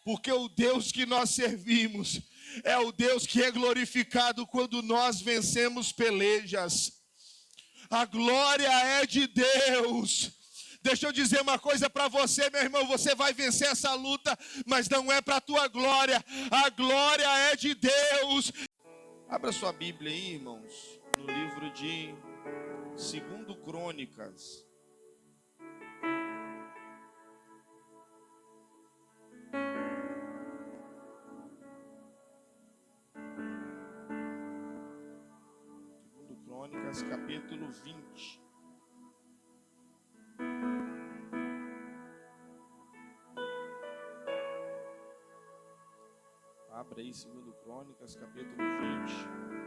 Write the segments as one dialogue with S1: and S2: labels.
S1: porque o Deus que nós servimos é o Deus que é glorificado quando nós vencemos pelejas. A glória é de Deus. Deixa eu dizer uma coisa para você, meu irmão, você vai vencer essa luta, mas não é para a tua glória, a glória é de Deus. Abra sua Bíblia aí, irmãos, no livro de 2 Crônicas. Crônicas, capítulo 20. Abra aí 2 Crônicas, capítulo 20.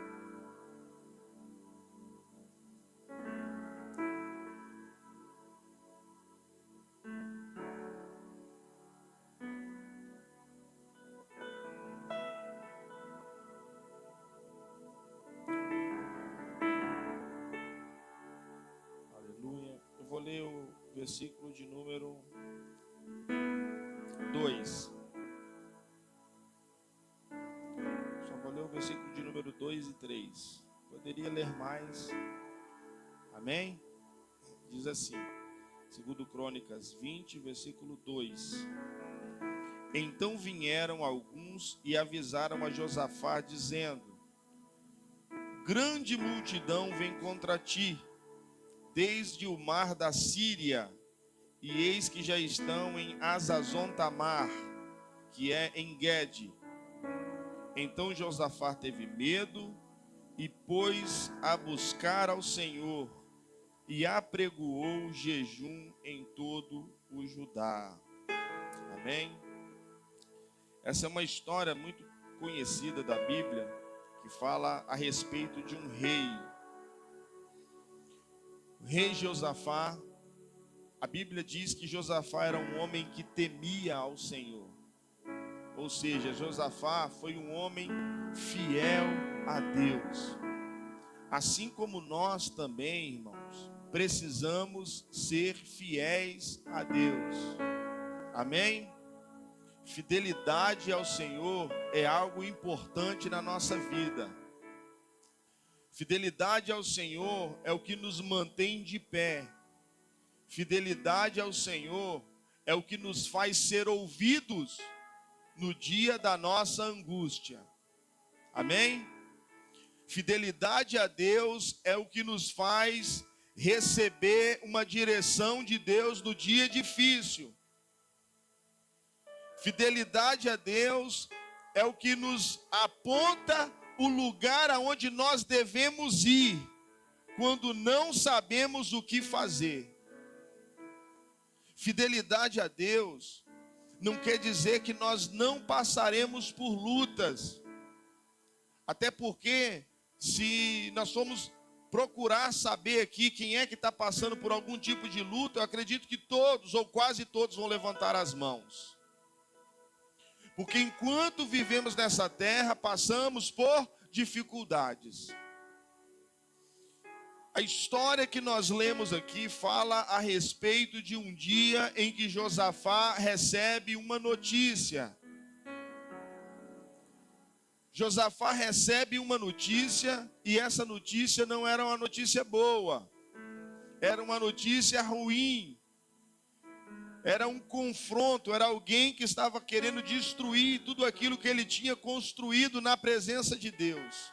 S1: Aleluia. Eu vou ler o versículo de número 2. Vou ler o versículo de número 2 e 3. Poderia ler mais. Amém? Diz assim, 2 Crônicas 20, versículo 2. Então vieram alguns e avisaram a Josafá, dizendo: grande multidão vem contra ti, desde o mar da Síria, e eis que já estão em Hazazon-Tamar, que é em Guede. Então Josafá teve medo e pôs a buscar ao Senhor e apregoou jejum em todo o Judá. Amém? Essa é uma história muito conhecida da Bíblia que fala a respeito de um rei. O rei Josafá, a Bíblia diz que Josafá era um homem que temia ao Senhor. Ou seja, Josafá foi um homem fiel a Deus. Assim como nós também, irmãos, precisamos ser fiéis a Deus. Amém? Fidelidade ao Senhor é algo importante na nossa vida. Fidelidade ao Senhor é o que nos mantém de pé. Fidelidade ao Senhor é o que nos faz ser ouvidos no dia da nossa angústia. Amém? Fidelidade a Deus é o que nos faz receber uma direção de Deus no dia difícil. Fidelidade a Deus é o que nos aponta o lugar aonde nós devemos ir quando não sabemos o que fazer. Fidelidade a Deus não quer dizer que nós não passaremos por lutas. Até porque, se nós formos procurar saber aqui quem é que está passando por algum tipo de luta, eu acredito que todos ou quase todos vão levantar as mãos. Porque enquanto vivemos nessa terra, passamos por dificuldades. A história que nós lemos aqui fala a respeito de um dia em que Josafá recebe uma notícia. Josafá recebe uma notícia e essa notícia não era uma notícia boa. Era uma notícia ruim. Era um confronto, era alguém que estava querendo destruir tudo aquilo que ele tinha construído na presença de Deus.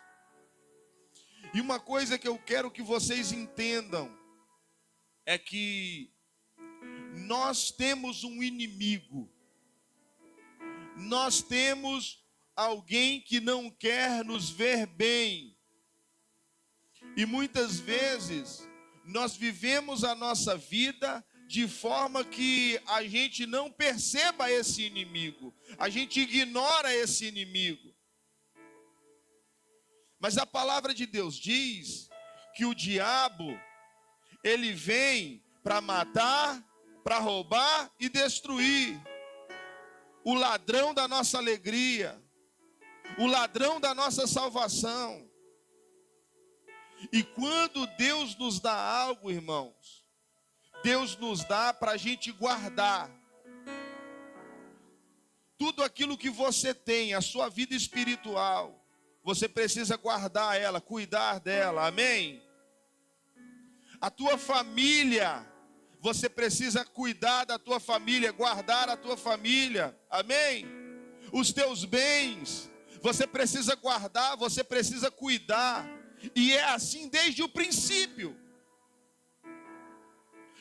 S1: E uma coisa que eu quero que vocês entendam é que nós temos um inimigo. Nós temos alguém que não quer nos ver bem. E muitas vezes nós vivemos a nossa vida de forma que a gente não perceba esse inimigo. A gente ignora esse inimigo. Mas a palavra de Deus diz que o diabo, ele vem para matar, para roubar e destruir. O ladrão da nossa alegria, o ladrão da nossa salvação. E quando Deus nos dá algo, irmãos, Deus nos dá para a gente guardar. tudo aquilo que você tem, a sua vida espiritual, você precisa guardar ela, cuidar dela, amém? A tua família, você precisa cuidar da tua família, guardar a tua família, amém? Os teus bens, você precisa guardar, você precisa cuidar, e é assim desde o princípio.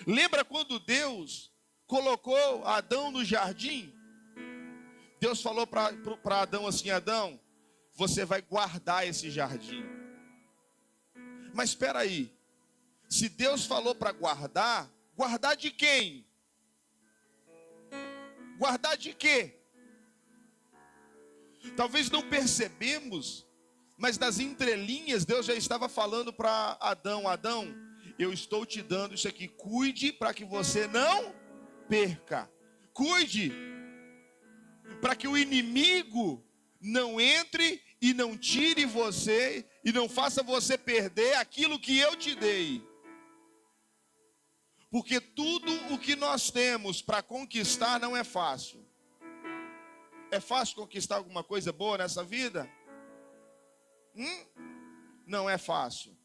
S1: Lembra quando Deus colocou Adão no jardim? Deus falou para Adão assim: Adão, você vai guardar esse jardim. Mas espera aí, se Deus falou para guardar, guardar de quem? Guardar de quê? Talvez não percebemos, mas das entrelinhas Deus já estava falando para Adão: Adão, eu estou te dando isso aqui, cuide para que você não perca. Cuide para que o inimigo não entre e não tire você e não faça você perder aquilo que eu te dei. Porque tudo o que nós temos para conquistar não é fácil. É fácil conquistar alguma coisa boa nessa vida? Não é fácil.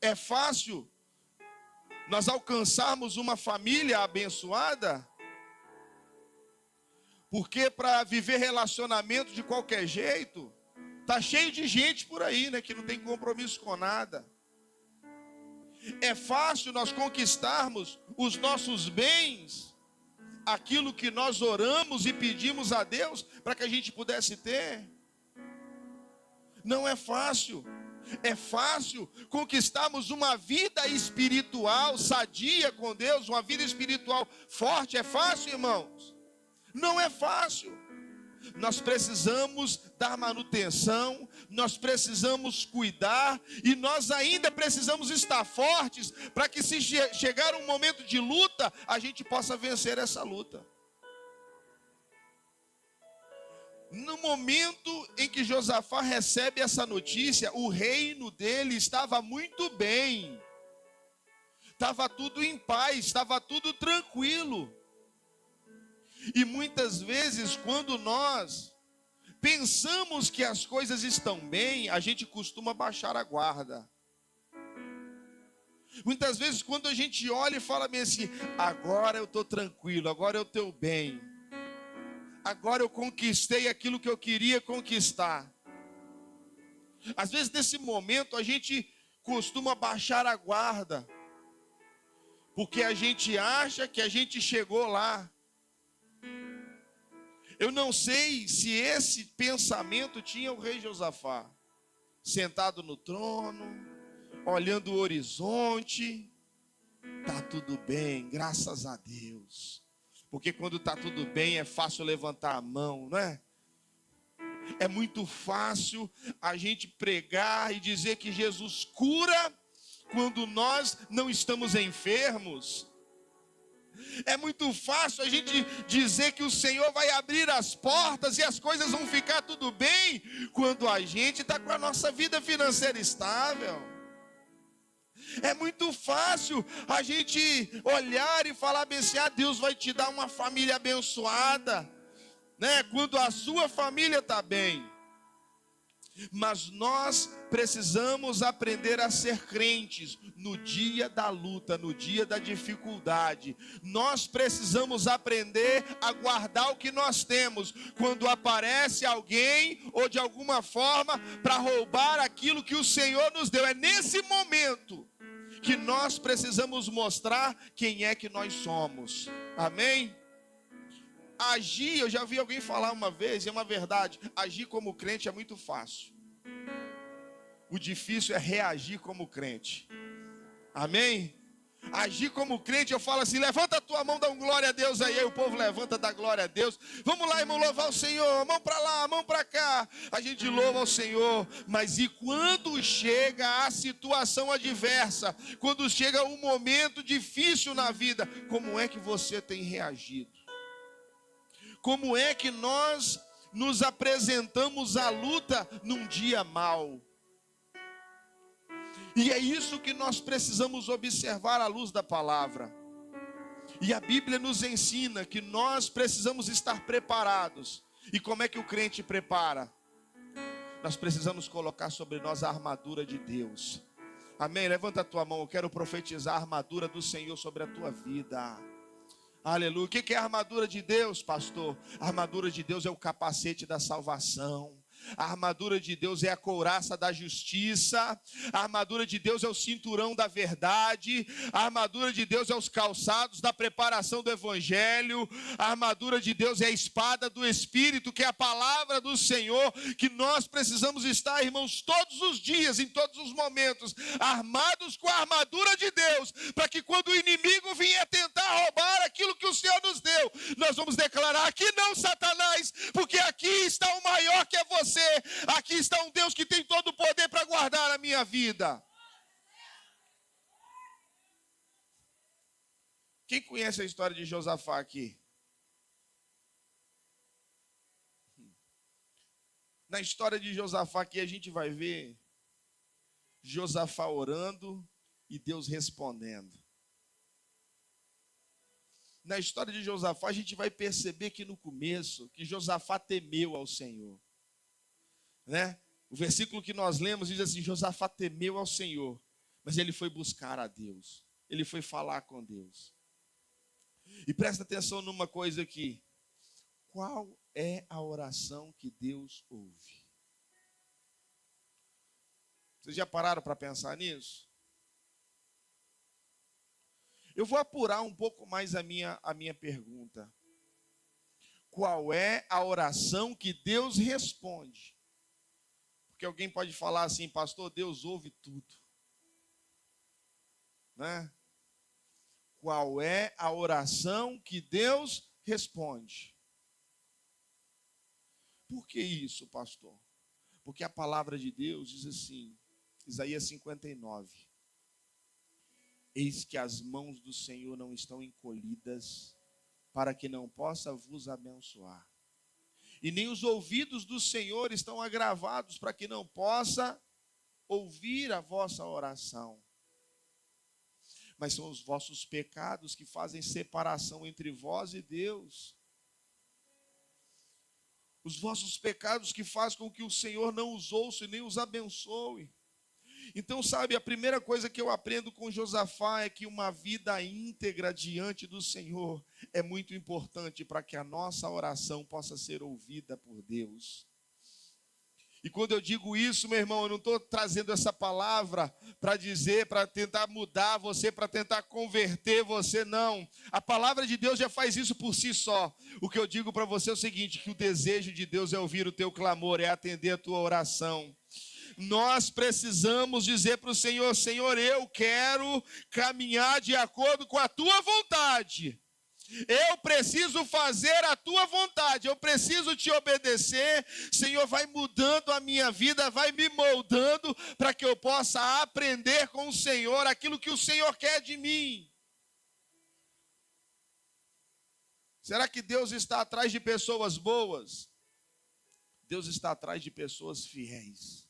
S1: É fácil nós alcançarmos uma família abençoada? Porque para viver relacionamento de qualquer jeito, tá cheio de gente por aí, né, que não tem compromisso com nada. É fácil nós conquistarmos os nossos bens, aquilo que nós oramos e pedimos a Deus para que a gente pudesse ter? Não é fácil. É fácil conquistarmos uma vida espiritual sadia com Deus, uma vida espiritual forte. É fácil, irmãos? Não é fácil. Nós precisamos dar manutenção, nós precisamos cuidar, e nós ainda precisamos estar fortes para que, se chegar um momento de luta, a gente possa vencer essa luta. No momento em que Josafá recebe essa notícia, o reino dele estava muito bem, estava tudo em paz, estava tudo tranquilo. E muitas vezes, quando nós pensamos que as coisas estão bem, a gente costuma baixar a guarda. Muitas vezes, quando a gente olha e fala bem assim: agora eu estou tranquilo, agora eu estou bem, agora eu conquistei aquilo que eu queria conquistar. Às vezes, nesse momento, a gente costuma baixar a guarda, porque a gente acha que a gente chegou lá. Eu não sei se esse pensamento tinha o rei Josafá, sentado no trono, olhando o horizonte. Tá tudo bem, graças a Deus. Porque quando tá tudo bem é fácil levantar a mão, não é? É muito fácil a gente pregar e dizer que Jesus cura quando nós não estamos enfermos. É muito fácil a gente dizer que o Senhor vai abrir as portas e as coisas vão ficar tudo bem quando a gente está com a nossa vida financeira estável. É muito fácil a gente olhar e falar bem assim: Deus vai te dar uma família abençoada, né? Quando a sua família está bem. Mas nós precisamos aprender a ser crentes no dia da luta, no dia da dificuldade. Nós precisamos aprender a guardar o que nós temos quando aparece alguém ou de alguma forma para roubar aquilo que o Senhor nos deu. É nesse momento que nós precisamos mostrar quem é que nós somos. Amém? Agir, eu já vi alguém falar uma vez, e é uma verdade: agir como crente é muito fácil. O difícil é reagir como crente. Amém? Agir como crente, eu falo assim: levanta a tua mão, dá um glória a Deus aí o povo levanta, dá glória a Deus. Vamos lá, irmão, louvar o Senhor, mão para lá, mão para cá. A gente louva o Senhor, mas e quando chega a situação adversa, quando chega um momento difícil na vida, como é que você tem reagido? Como é que nós nos apresentamos à luta num dia mau? E é isso que nós precisamos observar à luz da palavra. E a Bíblia nos ensina que nós precisamos estar preparados. E como é que o crente prepara? Nós precisamos colocar sobre nós a armadura de Deus. Amém? Levanta a tua mão, eu quero profetizar a armadura do Senhor sobre a tua vida. Aleluia. O que é a armadura de Deus, pastor? A armadura de Deus é o capacete da salvação. A armadura de Deus é a couraça da justiça. A armadura de Deus é o cinturão da verdade. A armadura de Deus é os calçados da preparação do evangelho. A armadura de Deus é a espada do Espírito, que é a palavra do Senhor, que nós precisamos estar, irmãos, todos os dias, em todos os momentos, armados com a armadura de Deus, para que quando o inimigo vier tentar roubar aquilo que o Senhor nos deu, nós vamos declarar: aqui não, Satanás, porque aqui está o maior, que é você. Aqui está um Deus que tem todo o poder para guardar a minha vida. Quem conhece a história de Josafá aqui? Na história de Josafá aqui a gente vai ver Josafá orando e Deus respondendo. Na história de Josafá a gente vai perceber que no começo, que Josafá temeu ao Senhor. Né? O versículo que nós lemos diz assim: Josafá temeu ao Senhor, mas ele foi buscar a Deus, ele foi falar com Deus. E presta atenção numa coisa aqui: qual é a oração que Deus ouve? Vocês já pararam para pensar nisso? Eu vou apurar um pouco mais a minha pergunta. Qual é a oração que Deus responde? Porque alguém pode falar assim: pastor, Deus ouve tudo, né? Qual é a oração que Deus responde? Por que isso, pastor? Porque a palavra de Deus diz assim, Isaías 59: eis que as mãos do Senhor não estão encolhidas, para que não possa vos abençoar. E nem os ouvidos do Senhor estão agravados, para que não possa ouvir a vossa oração. Mas são os vossos pecados que fazem separação entre vós e Deus. Os vossos pecados que fazem com que o Senhor não os ouça e nem os abençoe. Então, sabe, a primeira coisa que eu aprendo com Josafá é que uma vida íntegra diante do Senhor é muito importante para que a nossa oração possa ser ouvida por Deus. E quando eu digo isso, meu irmão, eu não estou trazendo essa palavra para dizer, para tentar mudar você, para tentar converter você, não. A palavra de Deus já faz isso por si só. O que eu digo para você é o seguinte: que o desejo de Deus é ouvir o teu clamor, é atender a tua oração. Nós precisamos dizer para o Senhor: Senhor, eu quero caminhar de acordo com a tua vontade. Eu preciso fazer a tua vontade, eu preciso te obedecer. Senhor, vai mudando a minha vida, vai me moldando para que eu possa aprender com o Senhor aquilo que o Senhor quer de mim. Será que Deus está atrás de pessoas boas? Deus está atrás de pessoas fiéis.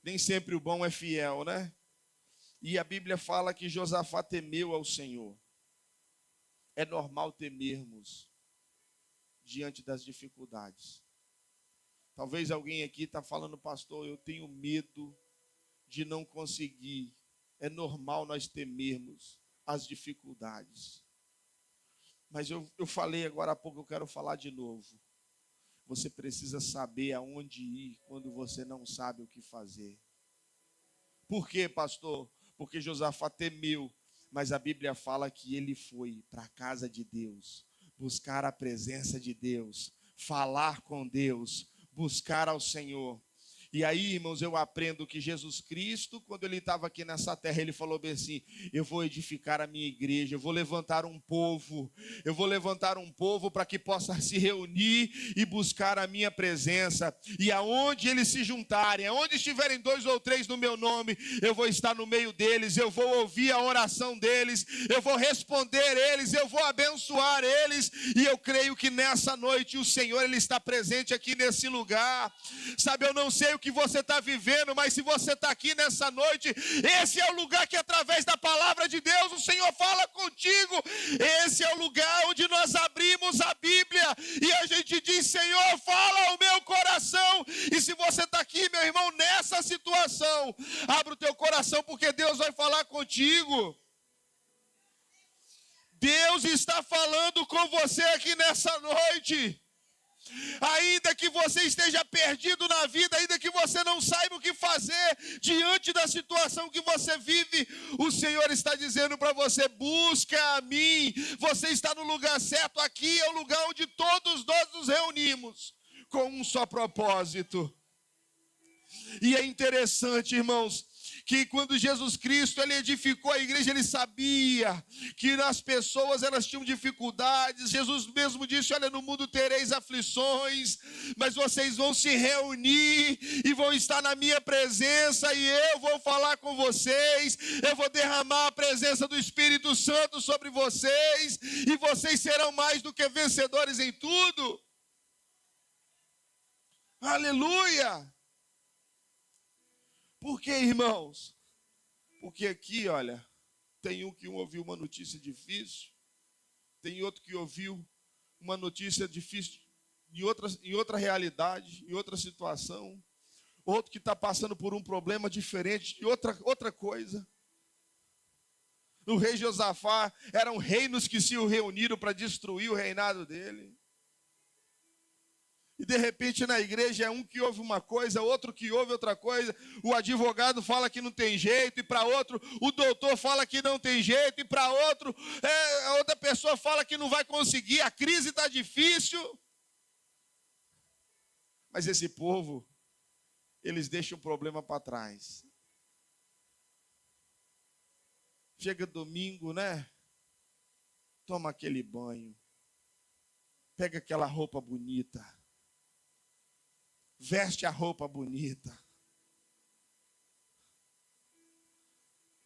S1: Nem sempre o bom é fiel, né? E a Bíblia fala que Josafá temeu ao Senhor. É normal temermos diante das dificuldades. Talvez alguém aqui está falando: pastor, eu tenho medo de não conseguir. É normal nós temermos as dificuldades. Mas eu falei agora há pouco, eu quero falar de novo. Você precisa saber aonde ir quando você não sabe o que fazer. Por quê, pastor? Porque Josafá temeu. Mas a Bíblia fala que ele foi para a casa de Deus, buscar a presença de Deus, falar com Deus, buscar ao Senhor. E aí, irmãos, eu aprendo que Jesus Cristo, quando ele estava aqui nessa terra, ele falou bem assim: eu vou edificar a minha igreja, eu vou levantar um povo para que possa se reunir e buscar a minha presença. E aonde eles se juntarem, aonde estiverem 2 ou 3 no meu nome, eu vou estar no meio deles, eu vou ouvir a oração deles, eu vou responder eles, eu vou abençoar eles. E eu creio que nessa noite o Senhor, ele está presente aqui nesse lugar. Sabe, eu não sei o que você está vivendo, mas se você está aqui nessa noite, esse é o lugar que através da palavra de Deus o Senhor fala contigo. Esse é o lugar onde nós abrimos a Bíblia e a gente diz: Senhor, fala ao meu coração. E se você está aqui, meu irmão, nessa situação, abre o teu coração, porque Deus vai falar contigo. Deus está falando com você aqui nessa noite. Ainda que você esteja perdido na vida, ainda que você não saiba o que fazer diante da situação que você vive, o Senhor está dizendo para você: busca a mim. Você está no lugar certo. Aqui é o lugar onde todos nós nos reunimos com um só propósito. E é interessante, irmãos, que quando Jesus Cristo ele edificou a igreja, ele sabia que as pessoas elas tinham dificuldades. Jesus mesmo disse: olha, no mundo tereis aflições, mas vocês vão se reunir e vão estar na minha presença, e eu vou falar com vocês, eu vou derramar a presença do Espírito Santo sobre vocês, e vocês serão mais do que vencedores em tudo. Aleluia! Por que, irmãos? Porque aqui, olha, tem um que ouviu uma notícia difícil, tem outro que ouviu uma notícia difícil em outra realidade, em outra situação, outro que está passando por um problema diferente, de outra coisa. O rei Josafá eram reinos que se reuniram para destruir o reinado dele. E de repente na igreja é um que ouve uma coisa, outro que ouve outra coisa. O advogado fala que não tem jeito, e para outro o doutor fala que não tem jeito, e para outro a outra pessoa fala que não vai conseguir, a crise está difícil. Mas esse povo, eles deixam o problema para trás. Chega domingo, né? Toma aquele banho, pega aquela roupa bonita, veste a roupa bonita.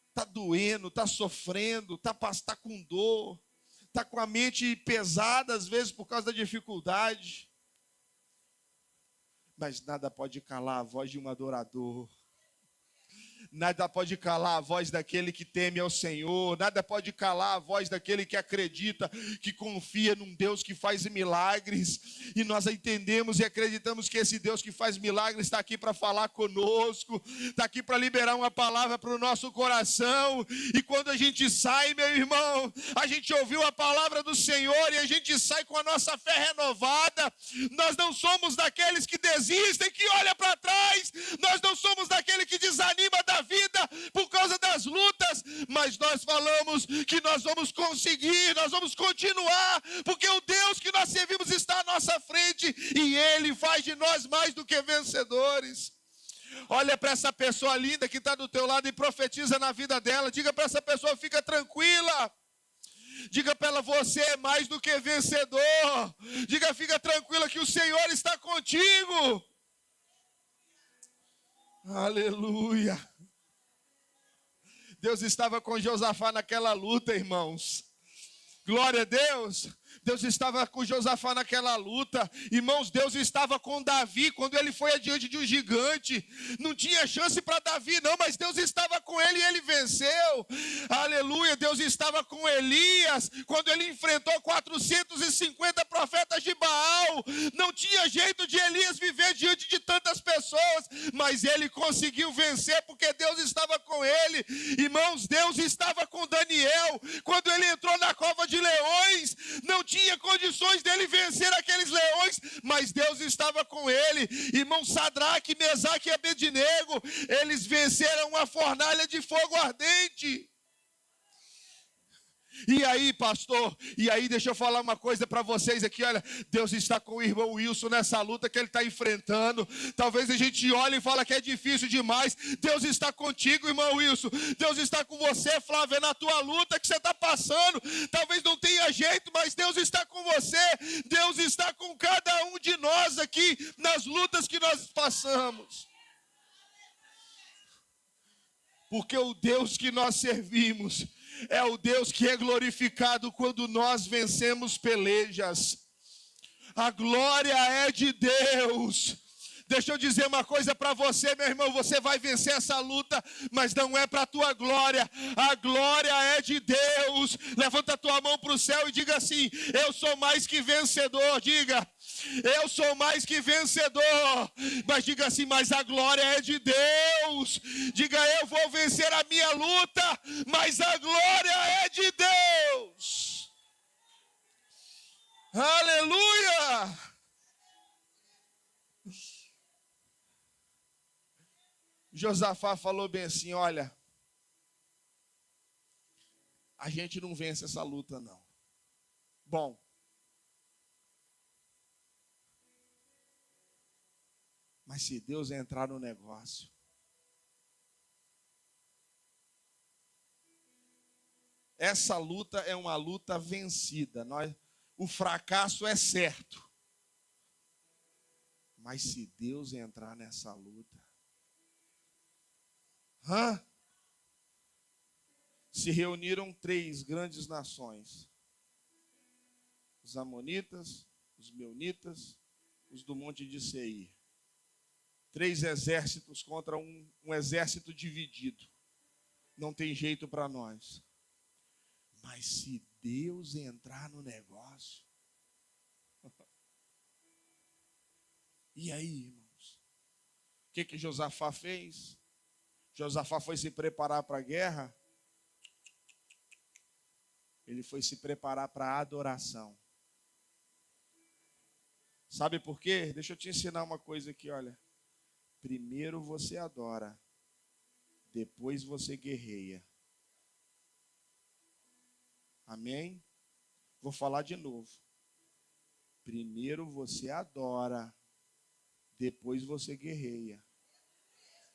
S1: Está doendo, está sofrendo, está com dor, está com a mente pesada às vezes por causa da dificuldade. Mas nada pode calar a voz de um adorador. Nada pode calar a voz daquele que teme ao Senhor. Nada pode calar a voz daquele que acredita, que confia num Deus que faz milagres. E nós entendemos e acreditamos que esse Deus que faz milagres está aqui para falar conosco, está aqui para liberar uma palavra para o nosso coração. E quando a gente sai, meu irmão, a gente ouviu a palavra do Senhor e a gente sai com a nossa fé renovada. Nós não somos daqueles que desistem, que olham para trás. Nós não somos daquele que desanima da vida por causa das lutas, mas nós falamos que nós vamos conseguir, nós vamos continuar, porque o Deus que nós servimos está à nossa frente e Ele faz de nós mais do que vencedores. Olha para essa pessoa linda que está do teu lado e profetiza na vida dela. Diga para essa pessoa: fica tranquila. Diga para ela: você é mais do que vencedor. Diga: fica tranquila que o Senhor está contigo. Aleluia. Deus estava com Josafá naquela luta, irmãos. Glória a Deus. Deus estava com Josafá naquela luta. Irmãos, Deus estava com Davi quando ele foi adiante de um gigante. Não tinha chance para Davi não, mas Deus estava com ele e ele venceu. Aleluia. Deus estava com Elias quando ele enfrentou 450 profetas de Baal. Não tinha jeito de Elias viver diante de tantas pessoas, mas ele conseguiu vencer porque Deus estava com ele. Irmãos, Deus estava com Daniel quando ele entrou na cova de leões. Não tinha condições dele vencer aqueles leões, mas Deus estava com ele. Irmão, Sadraque, Mesaque e Abednego, eles venceram uma fornalha de fogo ardente. E aí, pastor, deixa eu falar uma coisa para vocês aqui, olha, Deus está com o irmão Wilson nessa luta que ele está enfrentando. Talvez a gente olhe e fala que é difícil demais. Deus está contigo, irmão Wilson. Deus está com você, Flávia, na tua luta que você está passando. Talvez não tenha jeito, mas Deus está com você. Deus está com cada um de nós aqui nas lutas que nós passamos. Porque o Deus que nós servimos é o Deus que é glorificado quando nós vencemos pelejas. A glória é de Deus. Deixa eu dizer uma coisa para você, meu irmão, você vai vencer essa luta, mas não é para a tua glória, a glória é de Deus. Levanta a tua mão para o céu e diga assim: eu sou mais que vencedor. Diga: eu sou mais que vencedor. Mas diga assim: mas a glória é de Deus. Diga: eu vou vencer a minha luta, mas a glória é de Deus. Aleluia! Josafá falou bem assim: olha, a gente não vence essa luta não. Bom, mas se Deus entrar no negócio, essa luta é uma luta vencida. O fracasso é certo. Mas se Deus entrar nessa luta, se reuniram 3 grandes nações: os amonitas, os meunitas, os do monte de Seir. 3 exércitos contra um exército dividido. Não tem jeito para nós. Mas se Deus entrar no negócio, e aí, irmãos? O que Josafá fez? Josafá foi se preparar para a guerra. Ele foi se preparar para a adoração. Sabe por quê? Deixa eu te ensinar uma coisa aqui, olha. Primeiro você adora, depois você guerreia. Amém? Vou falar de novo. Primeiro você adora, depois você guerreia.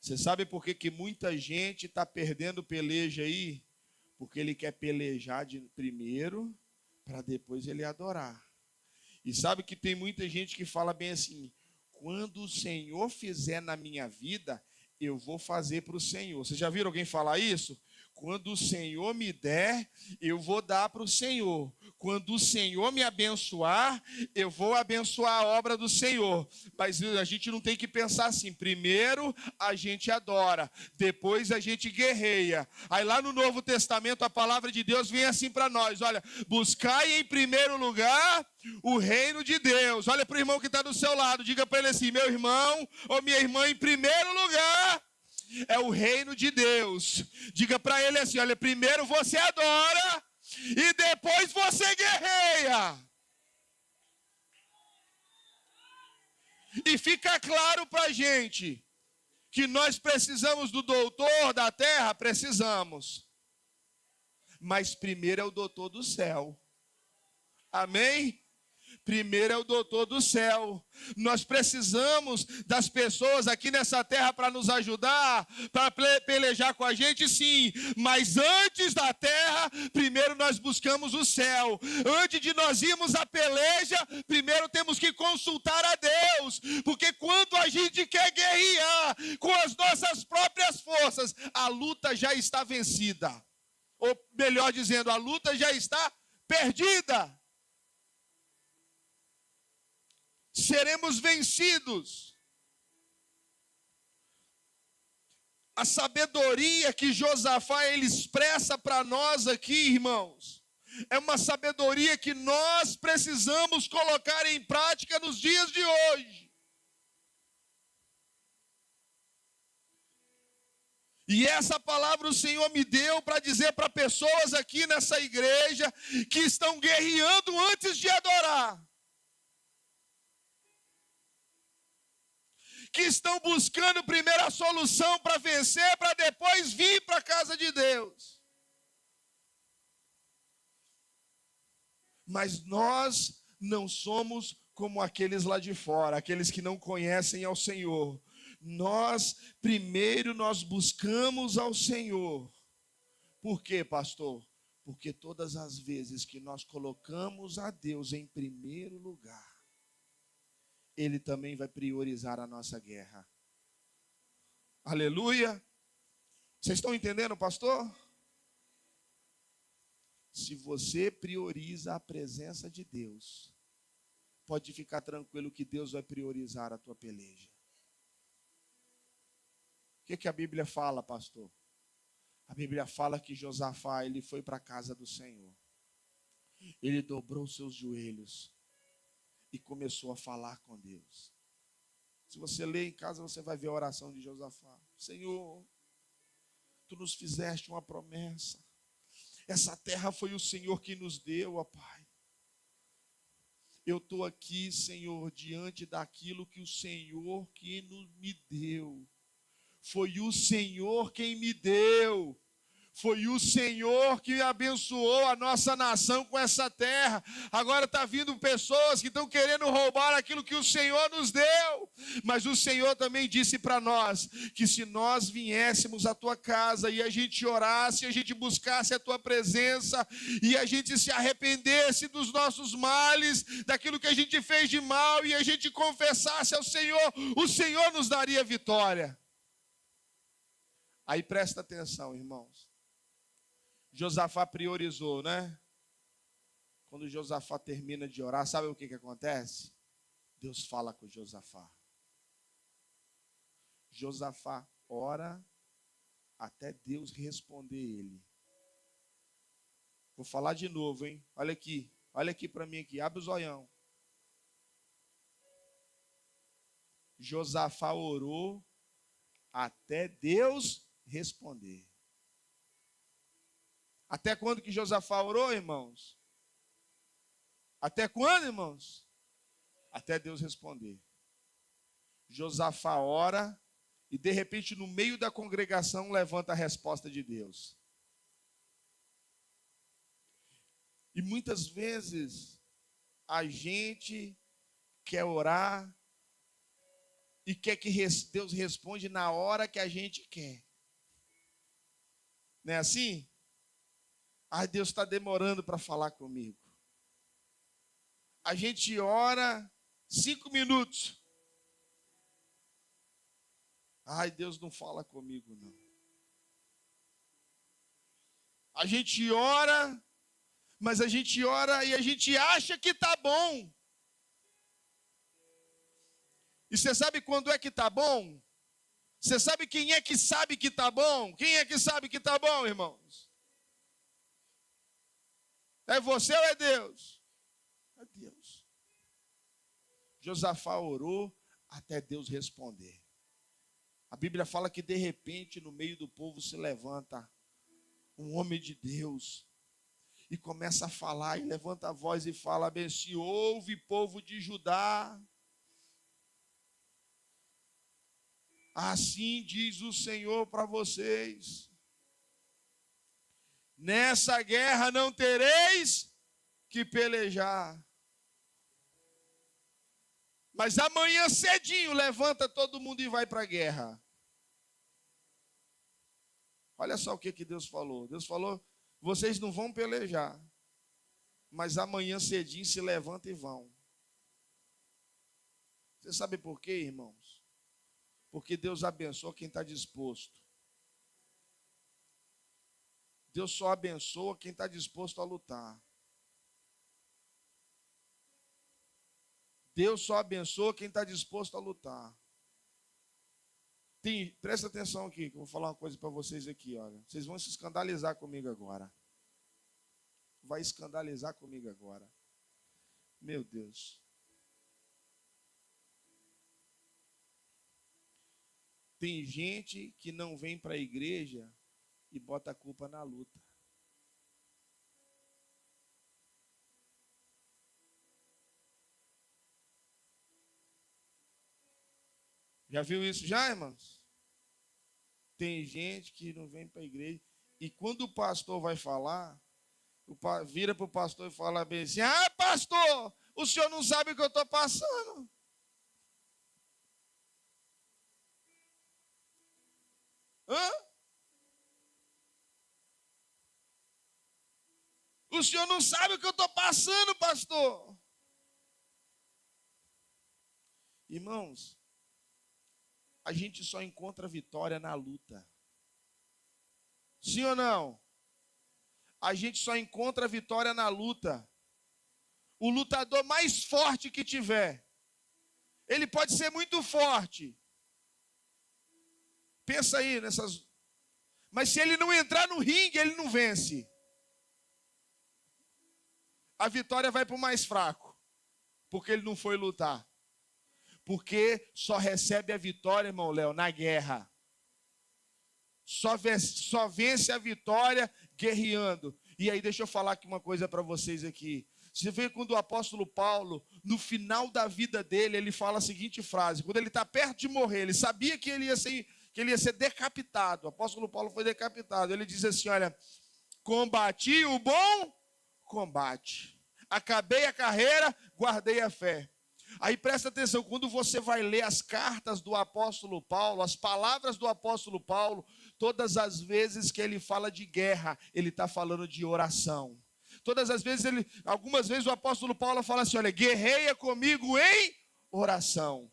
S1: Você sabe por que muita gente está perdendo peleja aí? Porque ele quer pelejar primeiro, para depois ele adorar. E sabe que tem muita gente que fala bem assim: quando o Senhor fizer na minha vida, eu vou fazer para o Senhor. Vocês já viram alguém falar isso? Quando o Senhor me der, eu vou dar para o Senhor. Quando o Senhor me abençoar, eu vou abençoar a obra do Senhor. Mas a gente não tem que pensar assim: primeiro a gente adora, depois a gente guerreia. Aí lá no Novo Testamento a palavra de Deus vem assim para nós: olha, buscai em primeiro lugar o reino de Deus. Olha para o irmão que está do seu lado, diga para ele assim: meu irmão ou minha irmã, em primeiro lugar é o reino de Deus. Diga para ele assim: olha, primeiro você adora e depois você guerreia. E fica claro para a gente que nós precisamos do doutor da terra, precisamos. Mas primeiro é o doutor do céu. Amém? Primeiro é o doutor do céu. Nós precisamos das pessoas aqui nessa terra para nos ajudar, para pelejar com a gente, sim. Mas antes da terra, primeiro nós buscamos o céu. Antes de nós irmos à peleja, primeiro temos que consultar a Deus. Porque quando a gente quer guerrear com as nossas próprias forças, a luta já está vencida. Ou melhor dizendo, a luta já está perdida. Seremos vencidos. A sabedoria que Josafá ele expressa para nós aqui, irmãos, é uma sabedoria que nós precisamos colocar em prática nos dias de hoje. E essa palavra o Senhor me deu para dizer para pessoas aqui nessa igreja que estão guerreando antes de adorar. Que estão buscando primeiro a solução para vencer, para depois vir para a casa de Deus. Mas nós não somos como aqueles lá de fora, aqueles que não conhecem ao Senhor. Primeiro nós buscamos ao Senhor. Por quê, pastor? Porque todas as vezes que nós colocamos a Deus em primeiro lugar, Ele também vai priorizar a nossa guerra. Aleluia! Vocês estão entendendo, pastor? Se você prioriza a presença de Deus, pode ficar tranquilo que Deus vai priorizar a tua peleja. que a Bíblia fala, pastor? A Bíblia fala que Josafá, ele foi para a casa do Senhor. Ele dobrou seus joelhos e começou a falar com Deus. Se você ler em casa, você vai ver a oração de Josafá. Senhor, tu nos fizeste uma promessa. Essa terra foi o Senhor que nos deu, ó Pai. Eu estou aqui, Senhor, diante daquilo que o Senhor que me deu. Foi o Senhor quem me deu. Foi o Senhor que abençoou a nossa nação com essa terra. Agora está vindo pessoas que estão querendo roubar aquilo que o Senhor nos deu. Mas o Senhor também disse para nós que se nós viéssemos à tua casa e a gente orasse, a gente buscasse a tua presença e a gente se arrependesse dos nossos males, daquilo que a gente fez de mal e a gente confessasse ao Senhor, o Senhor nos daria vitória. Aí presta atenção, irmãos. Josafá priorizou, né? Quando Josafá termina de orar, sabe o que acontece? Deus fala com Josafá. Josafá ora até Deus responder ele. Vou falar de novo, hein? Olha aqui para mim aqui, abre o zoião. Josafá orou até Deus responder. Até quando que Josafá orou, irmãos? Até quando, irmãos? Até Deus responder. Josafá ora e de repente no meio da congregação levanta a resposta de Deus. E muitas vezes a gente quer orar e quer que Deus responda na hora que a gente quer. Não é assim? Ah, Deus está demorando para falar comigo. A gente ora 5 minutos. Ai, Deus não fala comigo, não. A gente ora, mas a gente ora e a gente acha que está bom. E você sabe quando é que está bom? Você sabe quem é que sabe que está bom? Quem é que sabe que está bom, irmãos? É você ou é Deus? É Deus. Josafá orou até Deus responder. A Bíblia fala que de repente no meio do povo se levanta um homem de Deus e começa a falar e levanta a voz e fala bem assim: ouve, povo de Judá, assim diz o Senhor para vocês. Nessa guerra não tereis que pelejar. Mas amanhã cedinho levanta todo mundo e vai para a guerra. Olha só o que Deus falou. Deus falou, vocês não vão pelejar. Mas amanhã cedinho se levanta e vão. Você sabe por quê, irmãos? Porque Deus abençoa quem está disposto. Deus só abençoa quem está disposto a lutar. Deus só abençoa quem está disposto a lutar. Presta atenção aqui, que eu vou falar uma coisa para vocês aqui, olha. Vocês vão se escandalizar comigo agora. Vai escandalizar comigo agora. Meu Deus. Tem gente que não vem para a igreja e bota a culpa na luta. Já viu isso já, irmãos? Tem gente que não vem para a igreja e quando o pastor vai falar, vira para o pastor e fala bem assim: ah, pastor, o senhor não sabe o que eu estou passando. Hã? O senhor não sabe o que eu estou passando, pastor. Irmãos, a gente só encontra vitória na luta. Sim ou não? A gente só encontra vitória na luta. O lutador mais forte que tiver, ele pode ser muito forte. Pensa aí nessas. Mas se ele não entrar no ringue, ele não vence. A vitória vai para o mais fraco, porque ele não foi lutar. Porque só recebe a vitória, irmão Léo, na guerra. Só vence a vitória guerreando. E aí deixa eu falar aqui uma coisa para vocês aqui. Você vê quando o apóstolo Paulo, no final da vida dele, ele fala a seguinte frase. Quando ele está perto de morrer, ele sabia que ele ia ser decapitado. O apóstolo Paulo foi decapitado. Ele diz assim, olha, combati o bom combate. Acabei a carreira, guardei a fé. Aí presta atenção, quando você vai ler as cartas do apóstolo Paulo, as palavras do apóstolo Paulo, todas as vezes que ele fala de guerra, ele está falando de oração. Todas as vezes, algumas vezes o apóstolo Paulo fala assim, olha, guerreia comigo em oração.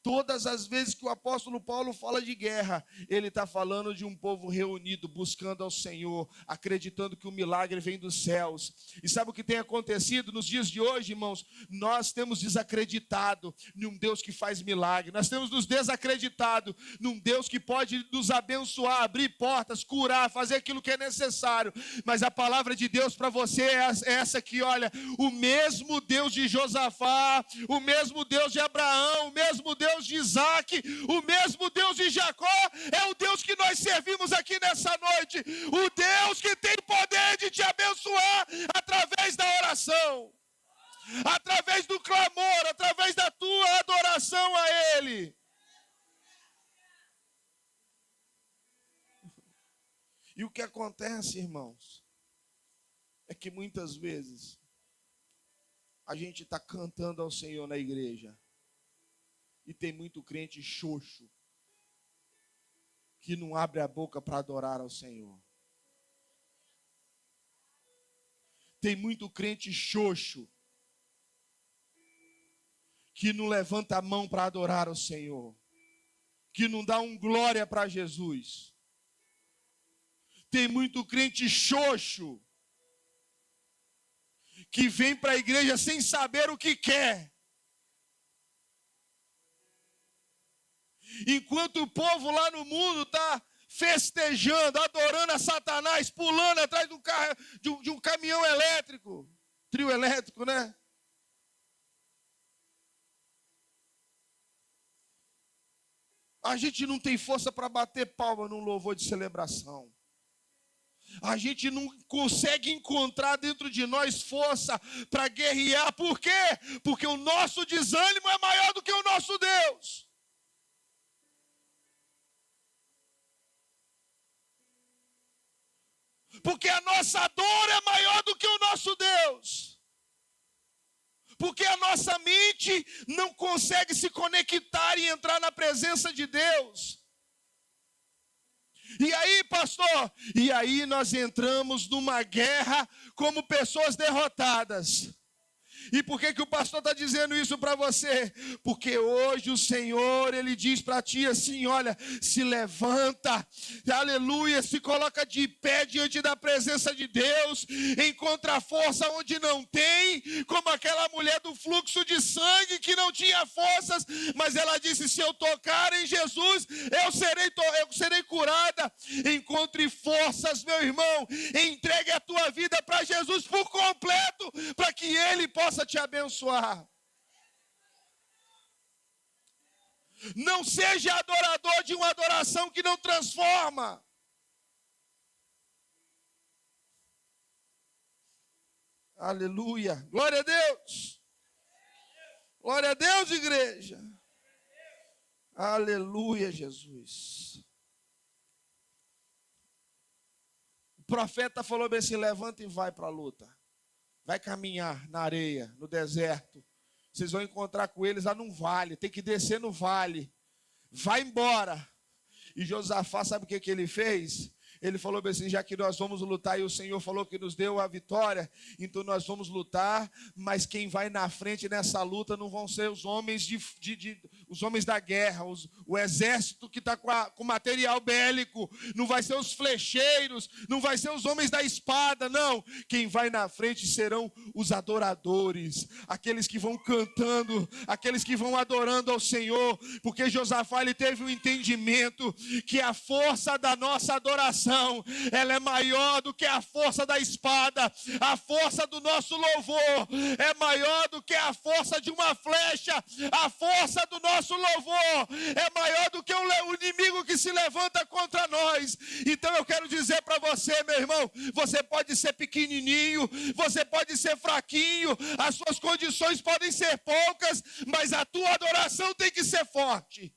S1: Todas as vezes que o apóstolo Paulo fala de guerra, ele está falando de um povo reunido, buscando ao Senhor, acreditando que o milagre vem dos céus. E sabe o que tem acontecido nos dias de hoje, irmãos? Nós temos desacreditado num Deus que faz milagre. Nós temos nos desacreditado num Deus que pode nos abençoar, abrir portas, curar, fazer aquilo que é necessário. Mas a palavra de Deus para você é essa aqui, olha. O mesmo Deus de Josafá, o mesmo Deus de Abraão, o mesmo Deus de Isaac, o mesmo Deus de Jacó, é o Deus que nós servimos aqui nessa noite. O Deus que tem poder de te abençoar através da oração, através do clamor, através da tua adoração a Ele. E o que acontece, irmãos, é que muitas vezes a gente está cantando ao Senhor na igreja. E tem muito crente xoxo que não abre a boca para adorar ao Senhor. Tem muito crente xoxo que não levanta a mão para adorar ao Senhor, que não dá um glória para Jesus. Tem muito crente xoxo que vem para a igreja sem saber o que quer. Enquanto o povo lá no mundo está festejando, adorando a Satanás, pulando atrás de um carro, de um caminhão elétrico, trio elétrico, né? A gente não tem força para bater palma num louvor de celebração. A gente não consegue encontrar dentro de nós força para guerrear. Por quê? Porque o nosso desânimo é maior do que o nosso Deus. Porque a nossa dor é maior do que o nosso Deus. Porque a nossa mente não consegue se conectar e entrar na presença de Deus. E aí, pastor? E aí nós entramos numa guerra como pessoas derrotadas. E por que o pastor está dizendo isso para você? Porque hoje o Senhor, Ele diz para ti assim, olha, se levanta, aleluia, se coloca de pé diante da presença de Deus, encontra força onde não tem, como aquela mulher do fluxo de sangue que não tinha forças, mas ela disse, se eu tocar em Jesus, eu serei curada. Encontre forças, meu irmão, entregue a tua vida para Jesus por completo, para que Ele possa te abençoar. Não seja adorador de uma adoração que não transforma. Aleluia. Glória a Deus. Glória a Deus, igreja. Aleluia, Jesus. O profeta falou bem assim, levanta e vai para a luta. Vai caminhar na areia, no deserto. Vocês vão encontrar com eles lá num vale. Tem que descer no vale. Vai embora. E Josafá, sabe o que ele fez? Ele falou assim, já que nós vamos lutar e o Senhor falou que nos deu a vitória, então nós vamos lutar, mas quem vai na frente nessa luta não vão ser os homens os homens da guerra, o exército que está com material bélico, não vai ser os flecheiros, não vai ser os homens da espada, não. Quem vai na frente serão os adoradores, aqueles que vão cantando, aqueles que vão adorando ao Senhor, porque Josafá ele teve um entendimento que a força da nossa adoração, ela é maior do que a força da espada, a força do nosso louvor é maior do que a força de uma flecha, a força do nosso louvor é maior do que o inimigo que se levanta contra nós. Então eu quero dizer para você, meu irmão, você pode ser pequenininho, você pode ser fraquinho, as suas condições podem ser poucas, mas a tua adoração tem que ser forte.